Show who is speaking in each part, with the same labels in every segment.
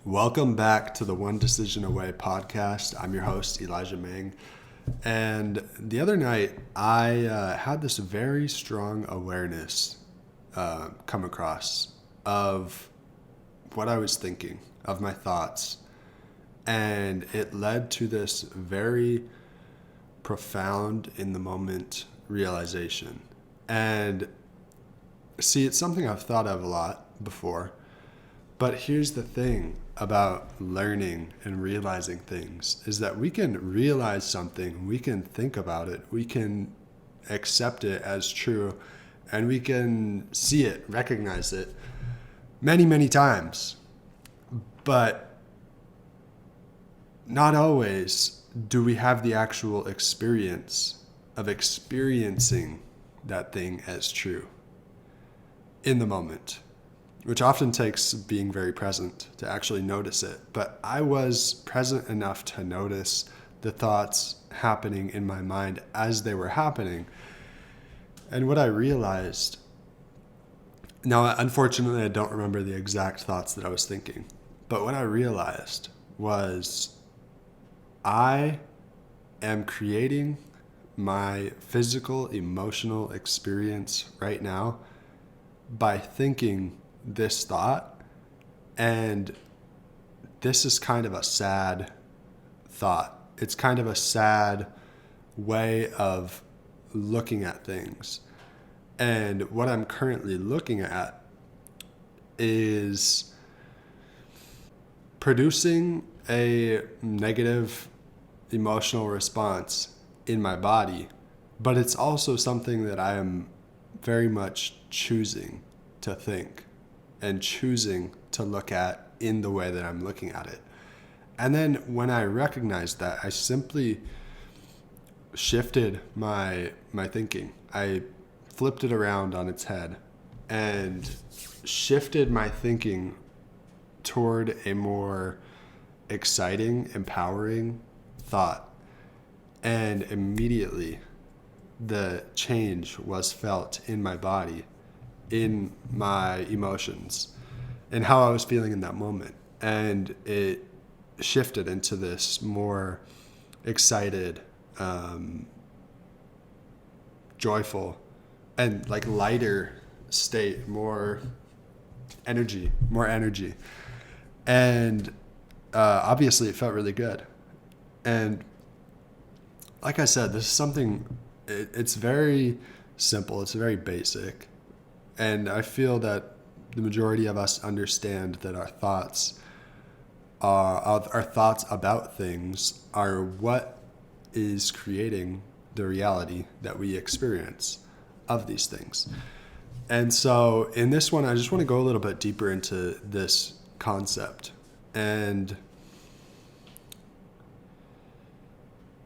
Speaker 1: Welcome back to the One Decision Away podcast. I'm your host, Elijah Meng. And the other night, I had this very strong awareness come across of what I was thinking, of my thoughts. And it led to this very profound, in the moment realization. And see, it's something I've thought of a lot before. But here's the thing about learning and realizing things is that we can realize something, we can think about it, we can accept it as true, and we can see it, recognize it many, many times. But not always do we have the actual experience of experiencing that thing as true in the moment, which often takes being very present to actually notice it. But I was present enough to notice the thoughts happening in my mind as they were happening. And what I realized, now unfortunately I don't remember the exact thoughts that I was thinking, but what I realized was I am creating my physical, emotional experience right now by thinking this thought, and this is kind of a sad thought. It's kind of a sad way of looking at things. And what I'm currently looking at is producing a negative emotional response in my body, but it's also something that I am very much choosing to think and choosing to look at in the way that I'm looking at it. And then when I recognized that, I simply shifted my thinking. I flipped it around on its head and shifted my thinking toward a more exciting, empowering thought. And immediately the change was felt in my body, in my emotions, and how I was feeling in that moment. And it shifted into this more excited, joyful, and like lighter state, more energy. And obviously it felt really good. And like I said, this is something, it's very simple, it's very basic. And I feel that the majority of us understand that our thoughts about things are what is creating the reality that we experience of these things. And so in this one, I just want to go a little bit deeper into this concept and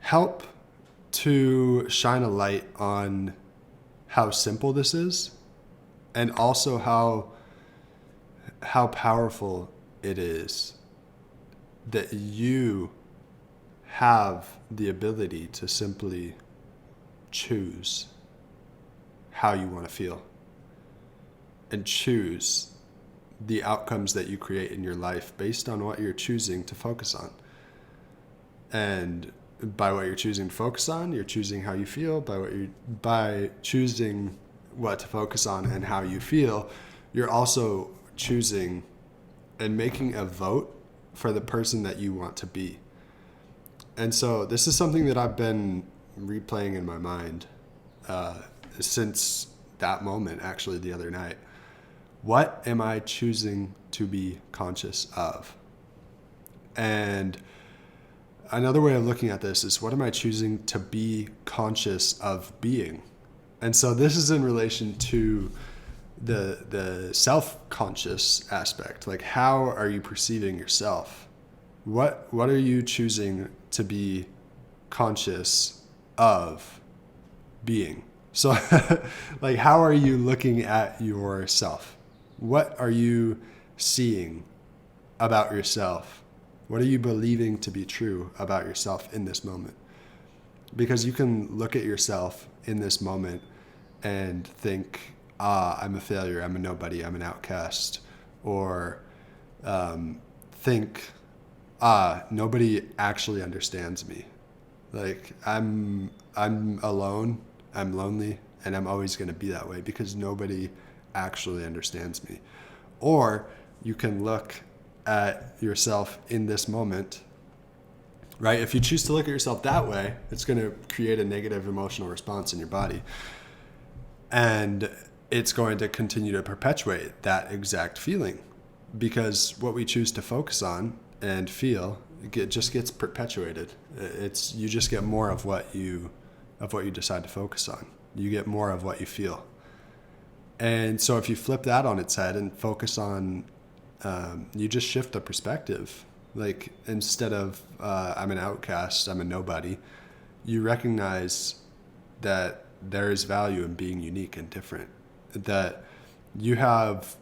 Speaker 1: help to shine a light on how simple this is, and also how powerful it is that you have the ability to simply choose how you want to feel and choose the outcomes that you create in your life based on what you're choosing to focus on. And by what you're choosing to focus on, you're choosing how you feel. By choosing what to focus on and how you feel, you're also choosing and making a vote for the person that you want to be. And so this is something that I've been replaying in my mind since that moment, actually the other night. What am I choosing to be conscious of? And another way of looking at this is, what am I choosing to be conscious of being? And so this is in relation to the self-conscious aspect. Like, how are you perceiving yourself? What are you choosing to be conscious of being? So like, how are you looking at yourself? What are you seeing about yourself? What are you believing to be true about yourself in this moment? Because you can look at yourself in this moment and think, I'm a failure, I'm a nobody, I'm an outcast, or think, nobody actually understands me. Like I'm alone, I'm lonely, and I'm always going to be that way because nobody actually understands me. Or you can look at yourself in this moment, right? If you choose to look at yourself that way, it's going to create a negative emotional response in your body. And it's going to continue to perpetuate that exact feeling, because what we choose to focus on and feel, it just gets perpetuated. You just get more of what you decide to focus on. You get more of what you feel. And so if you flip that on its head and focus on, you just shift the perspective. Like instead of I'm an outcast, I'm a nobody, you recognize that there is value in being unique and different. That you have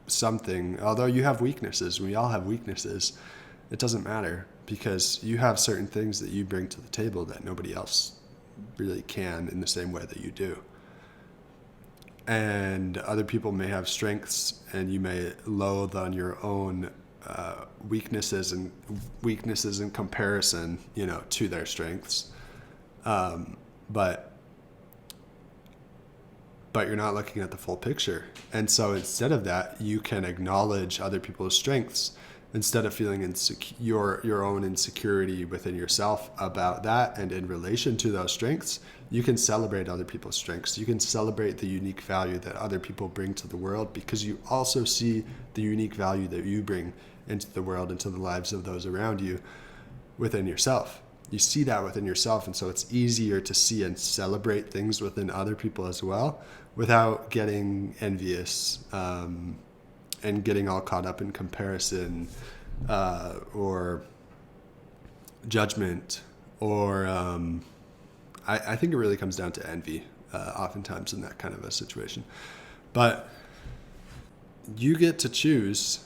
Speaker 1: something, although you have weaknesses, we all have weaknesses, it doesn't matter, because you have certain things that you bring to the table that nobody else really can in the same way that you do. And other people may have strengths, and you may loathe on your own weaknesses in comparison, to their strengths. But you're not looking at the full picture. And so instead of that, you can acknowledge other people's strengths instead of feeling your own insecurity within yourself about that. And in relation to those strengths, you can celebrate other people's strengths. You can celebrate the unique value that other people bring to the world, because you also see the unique value that you bring into the world, into the lives of those around you within yourself. You see that within yourself, and so it's easier to see and celebrate things within other people as well, without getting envious and getting all caught up in comparison or judgment, or I think it really comes down to envy oftentimes in that kind of a situation. But you get to choose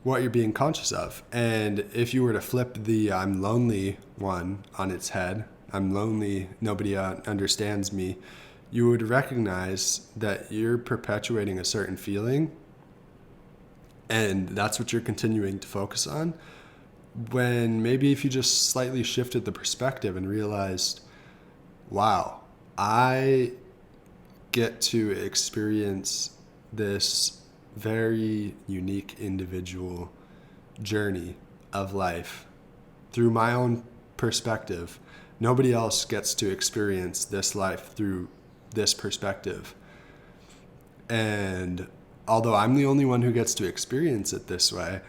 Speaker 1: what you're being conscious of. And if you were to flip the I'm lonely one on its head, I'm lonely, nobody understands me, you would recognize that you're perpetuating a certain feeling, and that's what you're continuing to focus on. When maybe if you just slightly shifted the perspective and realized, wow, I get to experience this very unique individual journey of life through my own perspective. Nobody else gets to experience this life through this perspective. And although I'm the only one who gets to experience it this way,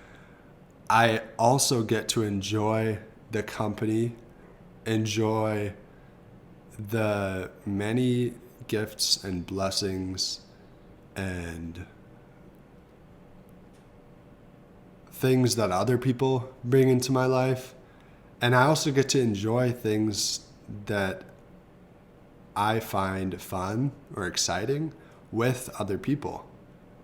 Speaker 1: I also get to enjoy the company, enjoy the many gifts and blessings and things that other people bring into my life. And I also get to enjoy things that I find fun or exciting with other people.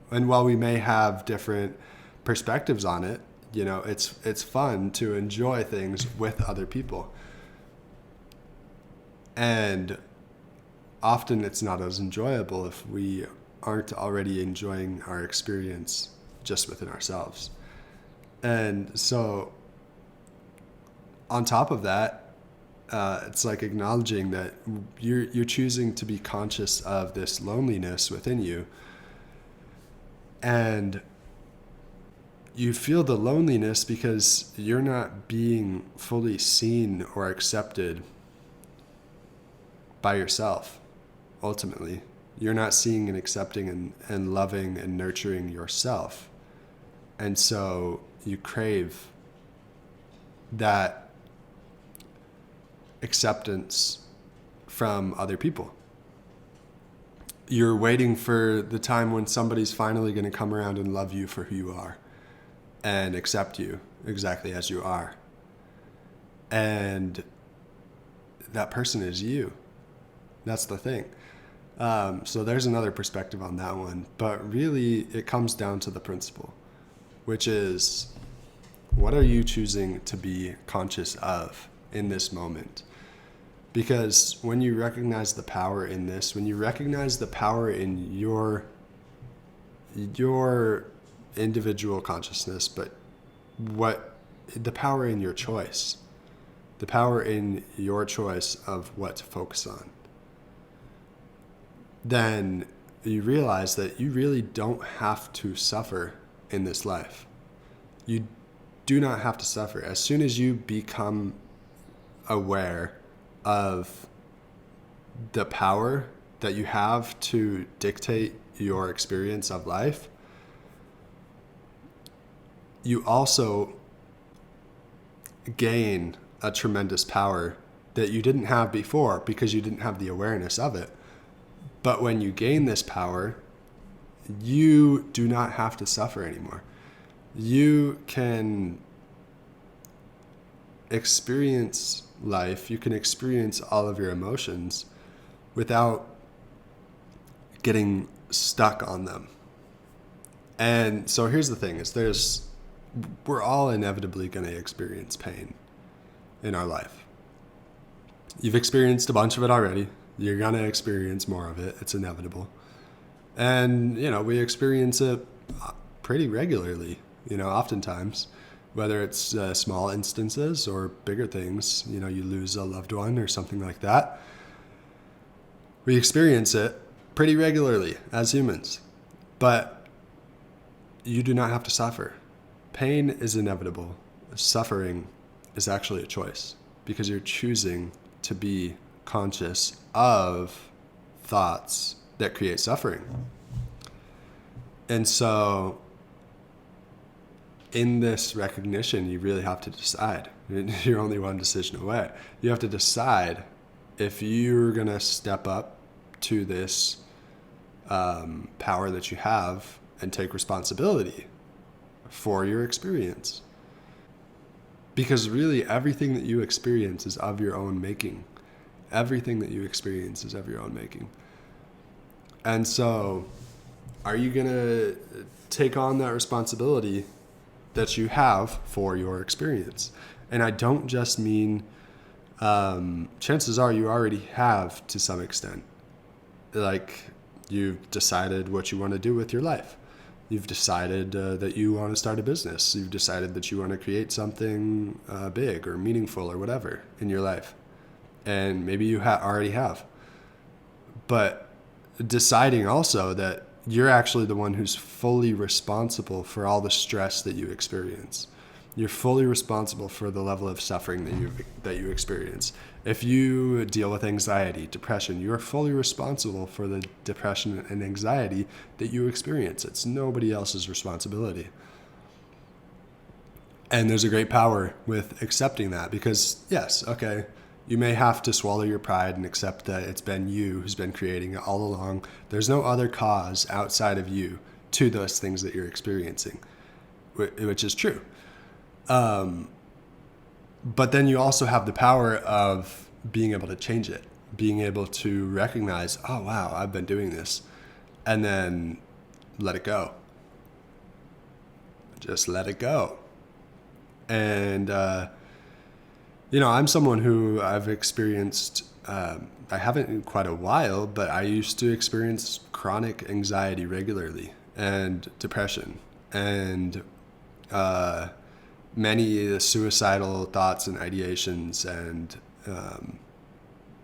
Speaker 1: And while we may have different perspectives on it, it's fun to enjoy things with other people. And often it's not as enjoyable if we aren't already enjoying our experience just within ourselves. And so on top of that, it's like acknowledging that you're choosing to be conscious of this loneliness within you. And you feel the loneliness because you're not being fully seen or accepted by yourself. Ultimately, you're not seeing and accepting and loving and nurturing yourself. And so you crave that acceptance from other people. You're waiting for the time when somebody's finally going to come around and love you for who you are and accept you exactly as you are. And that person is you. That's the thing. So there's another perspective on that one. But really, it comes down to the principle, which is, what are you choosing to be conscious of in this moment? Because when you recognize the power in this, when you recognize the power in your individual consciousness, but what the power in your choice, the power in your choice of what to focus on, then you realize that you really don't have to suffer in this life. You do not have to suffer. As soon as you become aware of the power that you have to dictate your experience of life, you also gain a tremendous power that you didn't have before because you didn't have the awareness of it. But when you gain this power, you do not have to suffer anymore. You can experience life, you can experience all of your emotions without getting stuck on them. And so here's the thing, is we're all inevitably going to experience pain in our life. You've experienced a bunch of it already. You're going to experience more of it. It's inevitable. And, we experience it pretty regularly, oftentimes, whether it's small instances or bigger things, you lose a loved one or something like that. We experience it pretty regularly as humans, but you do not have to suffer. Pain is inevitable. Suffering is actually a choice because you're choosing to be conscious of thoughts that create suffering. And so in this recognition, you really have to decide. You're only one decision away. You have to decide if you're going to step up to this power that you have and take responsibility for your experience. Because really everything that you experience is of your own making. Everything that you experience is of your own making. And so, are you going to take on that responsibility that you have for your experience? And I don't just mean, chances are you already have to some extent. Like, you've decided what you want to do with your life. You've decided that you want to start a business. You've decided that you want to create something big or meaningful or whatever in your life. And maybe you already have. But deciding also that you're actually the one who's fully responsible for all the stress that you experience. You're fully responsible for the level of suffering that you experience. If you deal with anxiety, depression, you are fully responsible for the depression and anxiety that you experience. It's nobody else's responsibility. And there's a great power with accepting that because, yes, okay, you may have to swallow your pride and accept that it's been you who's been creating it all along. There's no other cause outside of you to those things that you're experiencing, which is true. But then you also have the power of being able to change it, being able to recognize, oh, wow, I've been doing this, and then let it go. Just let it go. And, I'm someone who I've experienced, I haven't in quite a while, but I used to experience chronic anxiety regularly and depression and many suicidal thoughts and ideations, and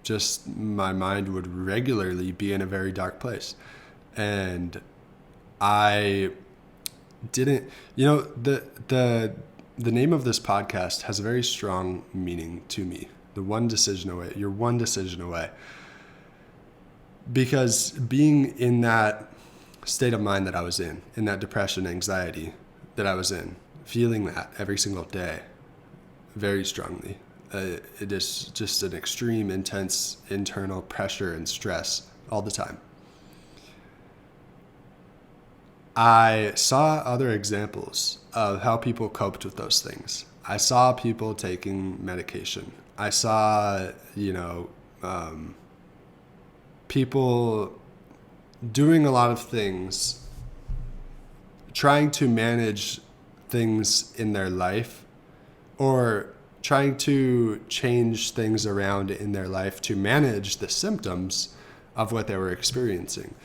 Speaker 1: just my mind would regularly be in a very dark place. And I didn't, the name of this podcast has a very strong meaning to me. The one decision away, you're one decision away. Because being in that state of mind that I was in that depression, anxiety that I was in, feeling that every single day very strongly. It is just an extreme, intense internal pressure and stress all the time. I saw other examples of how people coped with those things. I saw people taking medication. I saw, people doing a lot of things, trying to manage things in their life or trying to change things around in their life to manage the symptoms of what they were experiencing,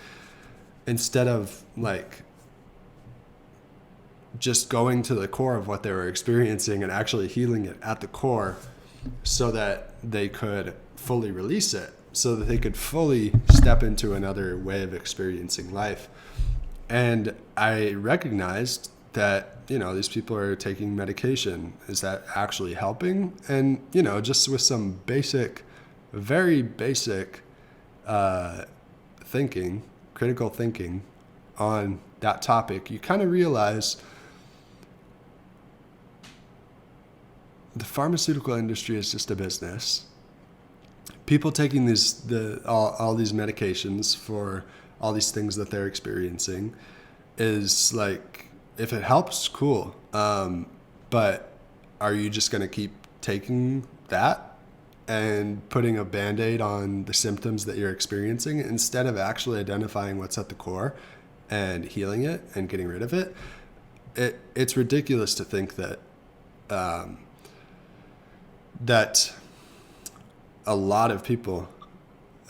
Speaker 1: instead of just going to the core of what they were experiencing and actually healing it at the core so that they could fully release it, so that they could fully step into another way of experiencing life. And I recognized that, these people are taking medication. Is that actually helping? And, just with some very basic thinking, critical thinking on that topic, you kind of realize the pharmaceutical industry is just a business. People taking all these medications for all these things that they're experiencing is like, if it helps, cool. But are you just going to keep taking that and putting a Band-Aid on the symptoms that you're experiencing instead of actually identifying what's at the core and healing it and getting rid of it? It's ridiculous to think that that a lot of people,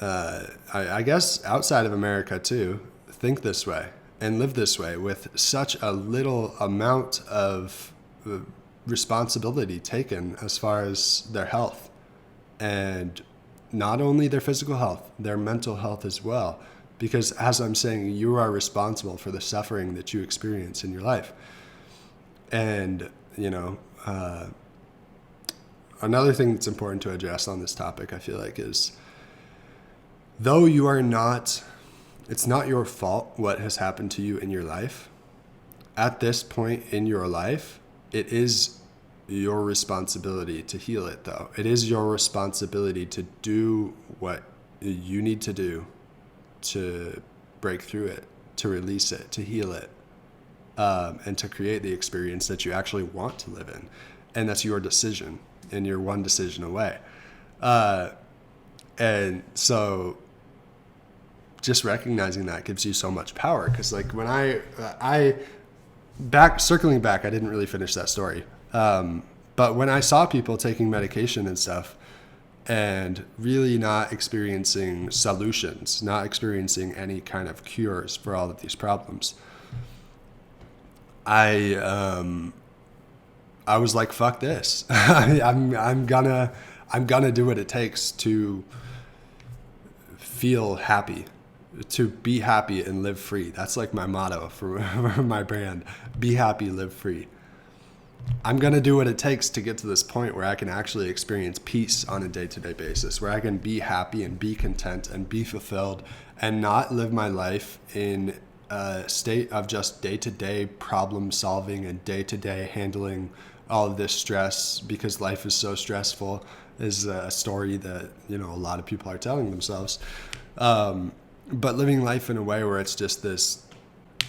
Speaker 1: I guess outside of America too, think this way and live this way with such a little amount of responsibility taken as far as their health, and not only their physical health, their mental health as well. Because as I'm saying, you are responsible for the suffering that you experience in your life. And, another thing that's important to address on this topic, I feel like, is though it's not your fault what has happened to you in your life. At this point in your life, it is your responsibility to heal it, though. It is your responsibility to do what you need to do to break through it, to release it, to heal it, and to create the experience that you actually want to live in. And that's your decision, and you're one decision away. And so just recognizing that gives you so much power. Because like when circling back, I didn't really finish that story. But when I saw people taking medication and stuff and really not experiencing solutions, not experiencing any kind of cures for all of these problems, I was like, fuck this. I'm gonna do what it takes to feel happy, to be happy and live free. That's like my motto for my brand. Be happy, live free. I'm going to do what it takes to get to this point where I can actually experience peace on a day-to-day basis, where I can be happy and be content and be fulfilled and not live my life in a state of just day-to-day problem solving and day-to-day handling all of this stress, because life is so stressful, is a story that, a lot of people are telling themselves. But living life in a way where it's just this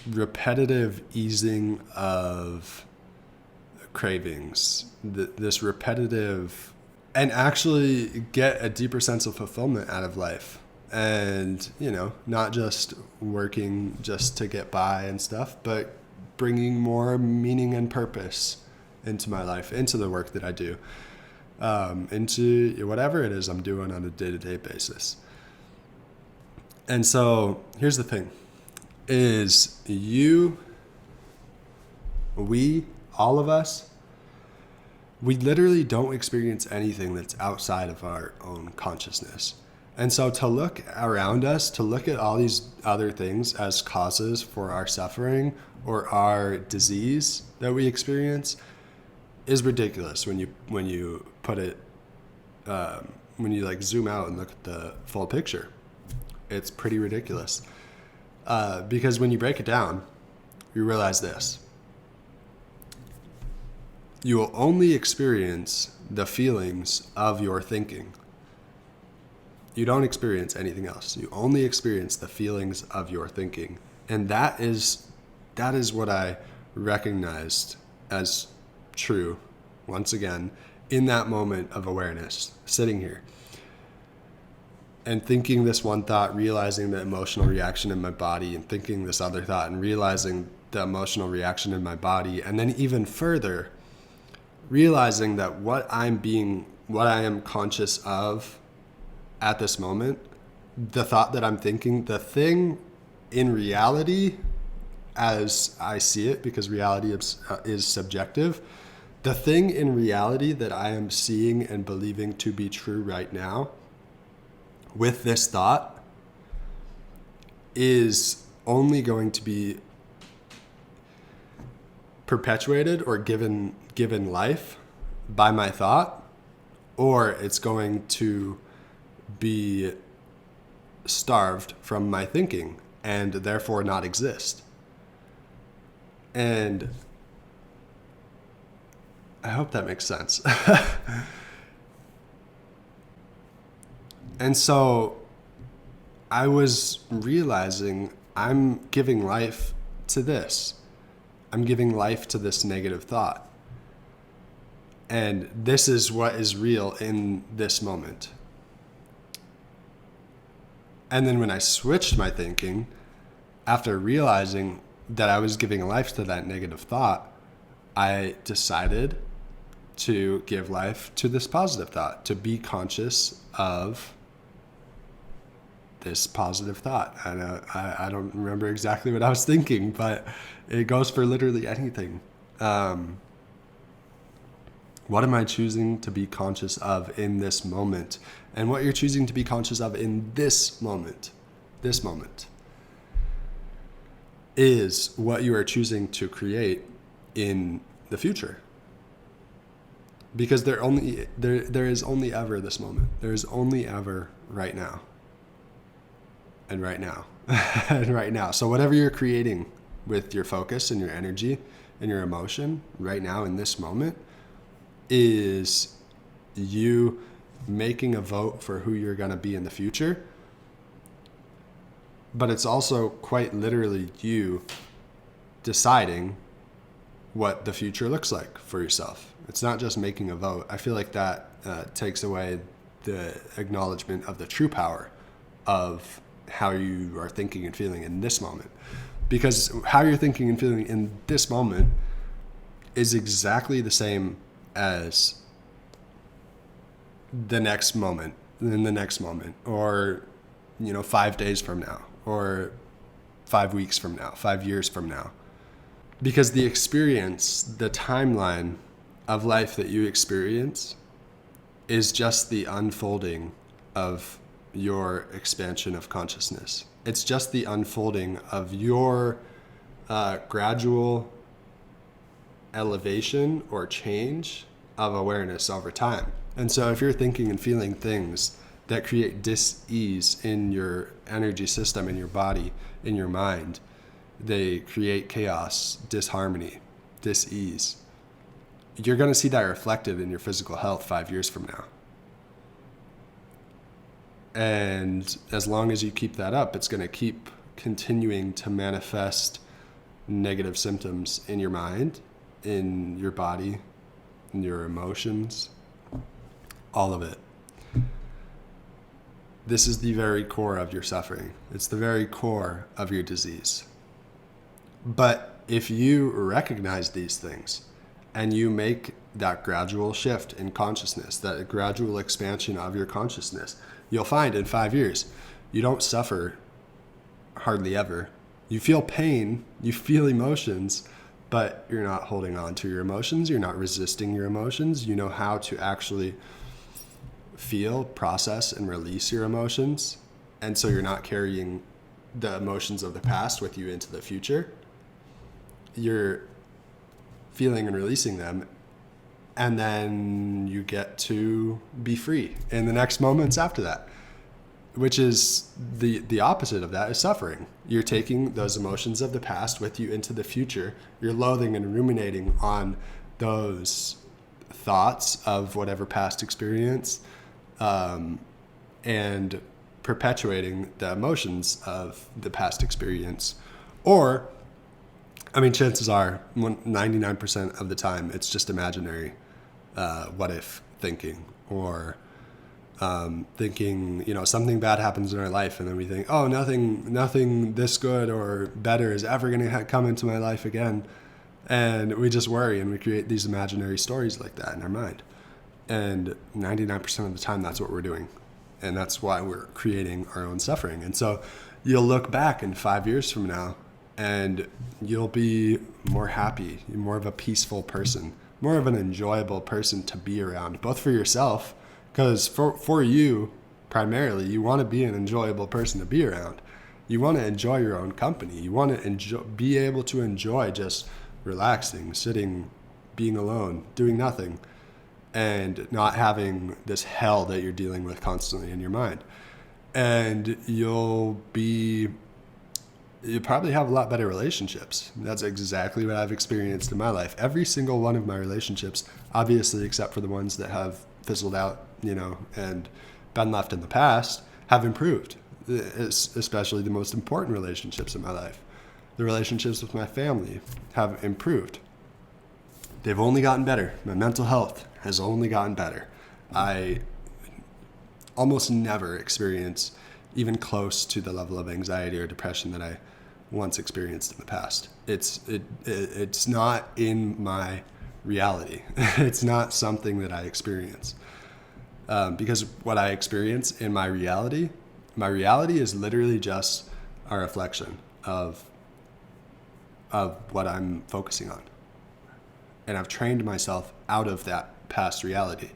Speaker 1: repetitive easing of cravings, this repetitive, and actually get a deeper sense of fulfillment out of life. And, not just working just to get by and stuff, but bringing more meaning and purpose into my life, into the work that I do, into whatever it is I'm doing on a day-to-day basis. And so here's the thing, is all of us, we literally don't experience anything that's outside of our own consciousness. And so to look around us, to look at all these other things as causes for our suffering or our disease that we experience is ridiculous when you put it, when you like zoom out and look at the full picture. It's pretty ridiculous. Because when you break it down, you realize this. You will only experience the feelings of your thinking. You don't experience anything else. You only experience the feelings of your thinking. And that is what I recognized as true, once again, in that moment of awareness, sitting here and thinking this one thought, realizing the emotional reaction in my body, and thinking this other thought and realizing the emotional reaction in my body. And then even further, realizing that what I am conscious of at this moment, the thought that I'm thinking, the thing in reality as I see it, because reality is subjective. The thing in reality that I am seeing and believing to be true right now with this thought is only going to be perpetuated or given life by my thought, or it's going to be starved from my thinking and therefore not exist. And I hope that makes sense. And so I was realizing I'm giving life to this. I'm giving life to this negative thought. And this is what is real in this moment. And then when I switched my thinking, after realizing that I was giving life to that negative thought, I decided to give life to this positive thought, to be conscious of this positive thought. I don't remember exactly what I was thinking, but it goes for literally anything. What am I choosing to be conscious of in this moment? And what you're choosing to be conscious of in this moment is what you are choosing to create in the future. Because there is only ever this moment. There is only ever right now. And right now. And right now. So whatever you're creating with your focus and your energy and your emotion right now in this moment is you making a vote for who you're going to be in the future. But it's also quite literally you deciding what the future looks like for yourself. It's not just making a vote. I feel like that takes away the acknowledgement of the true power of how you are thinking and feeling in this moment. Because how you're thinking and feeling in this moment is exactly the same as the next moment, in the next moment, or 5 days from now, or 5 weeks from now, 5 years from now. Because the experience, the timeline of life that you experience is just the unfolding of your expansion of consciousness. It's just the unfolding of your gradual elevation or change of awareness over time. And so if you're thinking and feeling things that create dis-ease in your energy system, in your body, in your mind, they create chaos, disharmony, dis-ease. You're going to see that reflected in your physical health 5 years from now. And as long as you keep that up, it's going to keep continuing to manifest negative symptoms in your mind, in your body, in your emotions, all of it. This is the very core of your suffering. It's the very core of your disease. But if you recognize these things and you make that gradual shift in consciousness, that gradual expansion of your consciousness, you'll find in 5 years, you don't suffer hardly ever. You feel pain, you feel emotions, but you're not holding on to your emotions. You're not resisting your emotions. You know how to actually feel, process, and release your emotions. And so you're not carrying the emotions of the past with you into the future. You're feeling and releasing them. And then you get to be free in the next moments after that, which is the opposite of that is suffering. You're taking those emotions of the past with you into the future. You're loathing and ruminating on those thoughts of whatever past experience, and perpetuating the emotions of the past experience. Or, chances are 99% of the time it's just imaginary what if thinking, or thinking, something bad happens in our life, and then we think, oh, nothing this good or better is ever going to come into my life again. And we just worry and we create these imaginary stories like that in our mind. And 99% of the time, that's what we're doing. And that's why we're creating our own suffering. And so you'll look back in 5 years from now and you'll be more happy, more of a peaceful person, more of an enjoyable person to be around, both for yourself, because for you, primarily, you want to be an enjoyable person to be around. You want to enjoy your own company. You want to be able to enjoy just relaxing, sitting, being alone, doing nothing, and not having this hell that you're dealing with constantly in your mind. And you'll probably have a lot better relationships. That's exactly what I've experienced in my life. Every single one of my relationships, obviously except for the ones that have fizzled out, and been left in the past, have improved. Especially the most important relationships in my life. The relationships with my family have improved. They've only gotten better. My mental health has only gotten better. I almost never experience even close to the level of anxiety or depression that I once experienced in the past. It's not in my reality. It's not something that I experience. Because what I experience in my reality is literally just a reflection of what I'm focusing on. And I've trained myself out of that past reality.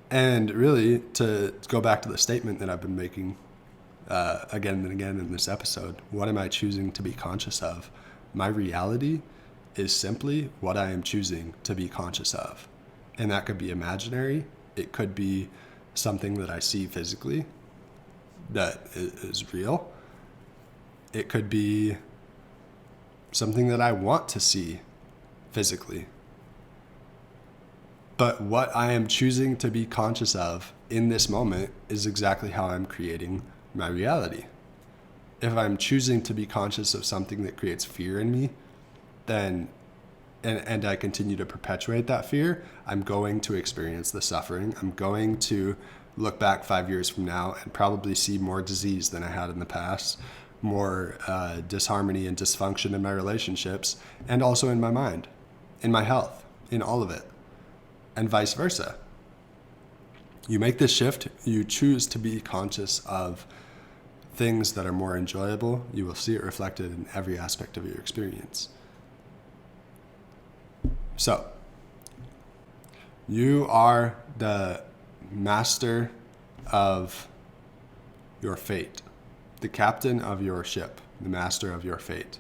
Speaker 1: And really, to go back to the statement that I've been making again and again in this episode, what am I choosing to be conscious of? My reality is simply what I am choosing to be conscious of. And that could be imaginary. It could be something that I see physically that is real. It could be something that I want to see physically. But what I am choosing to be conscious of in this moment is exactly how I'm creating my reality. If I'm choosing to be conscious of something that creates fear in me, then and I continue to perpetuate that fear, I'm going to experience the suffering. I'm going to look back 5 years from now and probably see more disease than I had in the past, more disharmony and dysfunction in my relationships, and also in my mind, in my health, in all of it, and vice versa. You make this shift, you choose to be conscious of things that are more enjoyable, you will see it reflected in every aspect of your experience. So, you are the master of your fate, the captain of your ship, the master of your fate.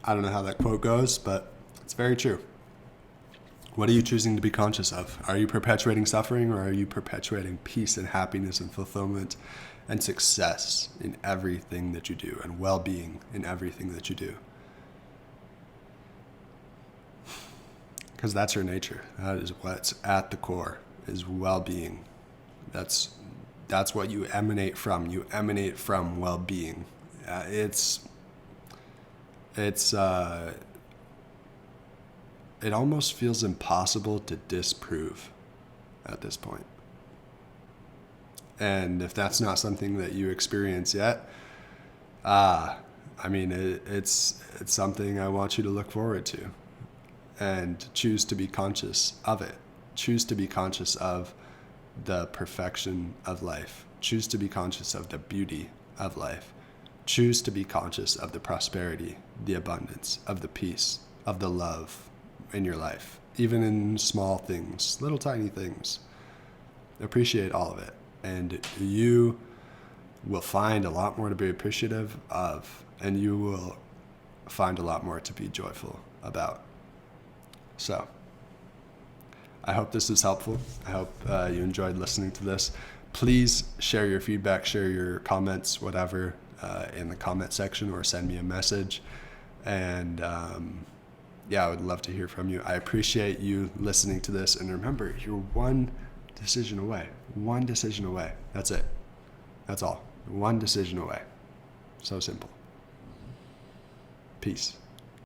Speaker 1: I don't know how that quote goes, but it's very true. What are you choosing to be conscious of? Are you perpetuating suffering, or are you perpetuating peace and happiness and fulfillment and success in everything that you do, and well-being in everything that you do? Because that's your nature. That is what's at the core, is well-being. That's what you emanate from. You emanate from well-being. It almost feels impossible to disprove at this point. And if that's not something that you experience yet, it's something I want you to look forward to and choose to be conscious of it. Choose to be conscious of the perfection of life. Choose to be conscious of the beauty of life. Choose to be conscious of the prosperity, the abundance, of the peace, of the love in your life, even in small things, little tiny things. Appreciate all of it, and you will find a lot more to be appreciative of, and you will find a lot more to be joyful about. So, I hope this is helpful. I hope you enjoyed listening to this. Please share your feedback, share your comments, whatever, in the comment section, or send me a message. And I would love to hear from you. I appreciate you listening to this. And remember, you're one decision away. One decision away. That's it. That's all. One decision away. So simple. Peace.